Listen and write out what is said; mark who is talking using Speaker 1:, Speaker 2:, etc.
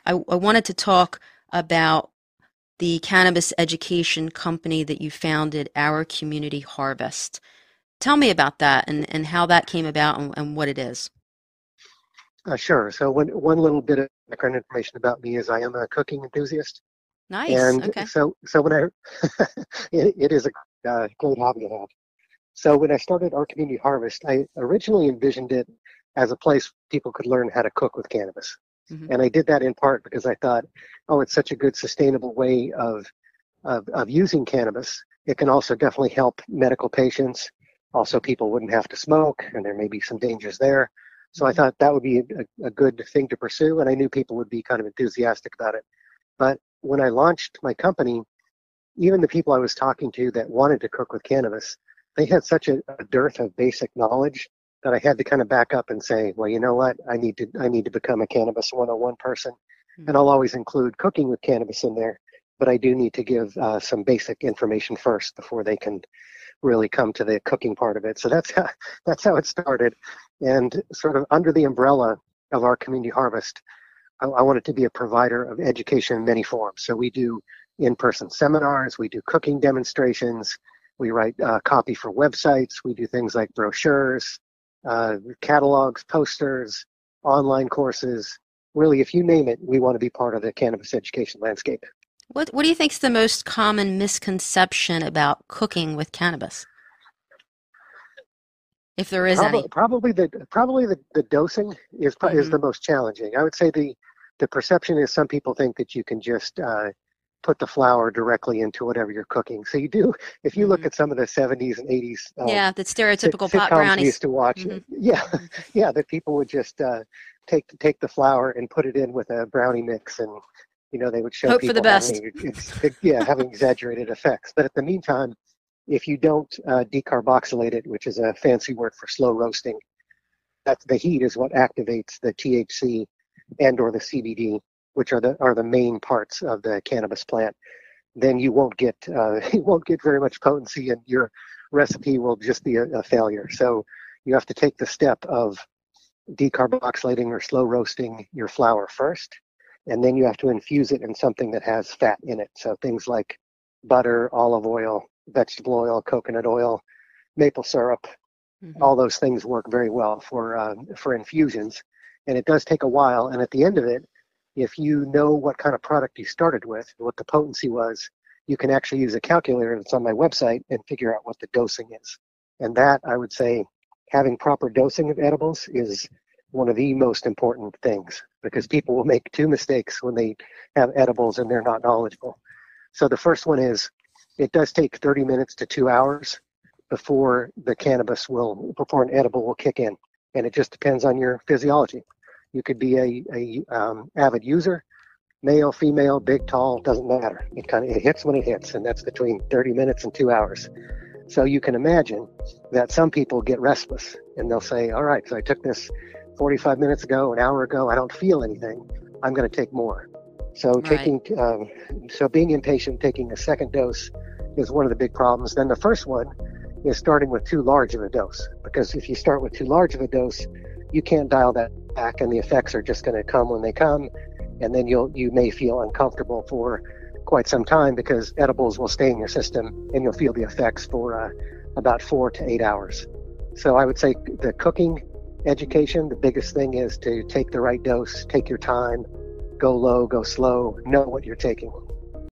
Speaker 1: I wanted to talk about the cannabis education company that you founded, Our Community Harvest. Tell me about that and how that came about and what it is.
Speaker 2: Sure. So one little bit of background information about me is I am a cooking enthusiast,
Speaker 1: Nice.
Speaker 2: and
Speaker 1: Okay.
Speaker 2: so when I it is a great hobby to have. So when I started our community harvest, I originally envisioned it as a place people could learn how to cook with cannabis,
Speaker 1: Hmm.
Speaker 2: and I did that in part because I thought, oh, it's such a good sustainable way of using cannabis. It can also definitely help medical patients. Also, people wouldn't have to smoke, and there may be some dangers there. So I
Speaker 1: Hmm.
Speaker 2: thought that would be a good thing to pursue, and I knew people would be kind of enthusiastic about it. But when I launched my company, even the people I was talking to that wanted to cook with cannabis, they had such a dearth of basic knowledge that I had to kind of back up and say, well, you know what? I need to become a cannabis 101 person, and
Speaker 1: Hmm.
Speaker 2: I'll always include cooking with cannabis in there, but I do need to give some basic information first before they can really come to the cooking part of it. So that's how it started, and sort of under the umbrella of our community harvest, I wanted to be a provider of education in many forms. So we do in-person seminars, we do cooking demonstrations, we write copy for websites, we do things like brochures, catalogs, posters, online courses. Really, if you name it, we want to be part of the cannabis education landscape.
Speaker 1: What do you think is the most common misconception about cooking with cannabis, if there is any?
Speaker 2: Probably the dosing is
Speaker 1: Hmm.
Speaker 2: the most challenging. I would say the perception is some people think that you can just put the flour directly into whatever you're cooking. So you do, if you look
Speaker 1: Hmm.
Speaker 2: at some of the 70s and 80s
Speaker 1: Yeah, the stereotypical pot
Speaker 2: sitcoms we
Speaker 1: brownies.
Speaker 2: used to watch,
Speaker 1: Hmm.
Speaker 2: yeah, yeah, that people would just take the flour and put it in with a brownie mix, and they would show
Speaker 1: Hope for the
Speaker 2: people
Speaker 1: best.
Speaker 2: having exaggerated effects. But at the meantime, if you don't decarboxylate it, which is a fancy word for slow roasting, that's the heat is what activates the THC and or the CBD, which are the main parts of the cannabis plant. Then you won't get you won't get very much potency, and your recipe will just be a failure. So you have to take the step of decarboxylating or slow roasting your flour first, and then you have to infuse it in something that has fat in it. So things like butter, olive oil, vegetable oil, coconut oil, maple syrup,
Speaker 1: Hmm.
Speaker 2: all those things work very well for infusions, and it does take a while. And at the end of it, if you know what kind of product you started with, what the potency was, you can actually use a calculator that's on my website and figure out what the dosing is. And that, I would say, having proper dosing of edibles is one of the most important things, because people will make two mistakes when they have edibles and they're not knowledgeable. So the first one is it does take 30 minutes to 2 hours before an edible will kick in. And it just depends on your physiology. You could be a avid user, male, female, big, tall, doesn't matter. It hits when it hits, and that's between 30 minutes and 2 hours. So you can imagine that some people get restless and they'll say, all right, so I took this 45 minutes ago, an hour ago, I don't feel anything. I'm going to take more. So
Speaker 1: Right.
Speaker 2: being impatient, taking a second dose is one of the big problems. Then the first one is starting with too large of a dose, because if you start with too large of a dose, you can't dial that back, and the effects are just going to come when they come, and then you may feel uncomfortable for quite some time because edibles will stay in your system and you'll feel the effects for about 4 to 8 hours. So I would say the cooking education, the biggest thing is to take the right dose, take your time, go low, go slow, know what you're taking.